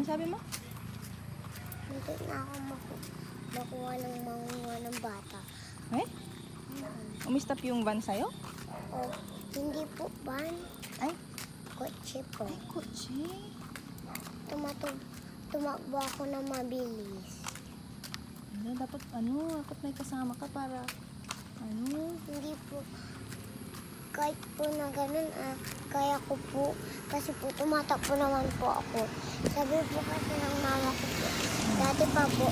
Ano sabi mo? Hindi na ako makuha ng manguha ng bata. Eh? Umistop yung van sa'yo? O, hindi po ban. Ay, Kotse po. ay, kotse. Tumakbo ako na mabilis. Ano, dapat may kasama ka para, Hindi po. Kahit po na ganun, kaya ko po. Kasi po, tumatakbo naman po ako. Sabi po kasi ng mama ko po, dati pa po,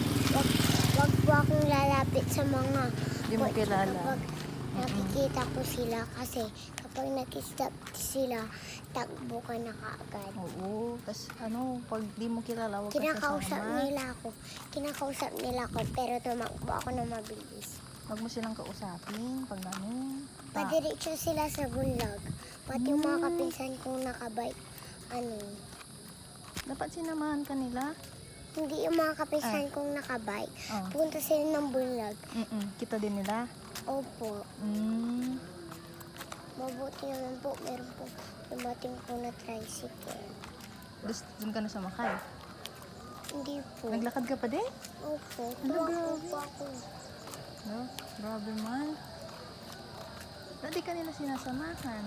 wag po akong lalapit sa mga Di mo kotse kilala. kapag nakikita ko sila. Kasi kapag nakistop sila, takbo ka na kaagad. oo. Tapos pag di mo kilala, huwag ka Kinakausap sasama. nila ako, pero tumakbo ako na mabilis. Huwag mo silang kausapin pag Padiretso sila sa bulag. Pati yung mga kapinsan kong nakabike, Dapat sinamahan ka nila. hindi yung mga kapinsan kong nakabike. Oh. Punta sila ng bulag. Kita din nila. Opo. Mabuti naman po, meron po dumating po na tricycle. Doon ka na sumakay. Hindi po. Naglakad ka pa din? Opo. Ano, Tumakbo grabe? po ako. No? Grabe man. Dati ka nila sinasamahan.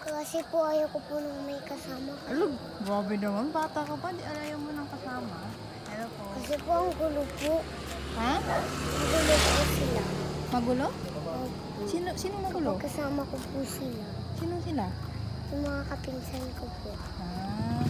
Kasi po ayaw ko po nung may kasama. Alog, grabe naman. Bata ka pa, di ayaw mo ng kasama. Hello po. Kasi po ang gulo po. Ha? Ang gulo po sila. Magulo? Opo. Sino magulo? Kapag kasama ko po sila. Sino sila? Yung mga kapinsan ko po. Ah.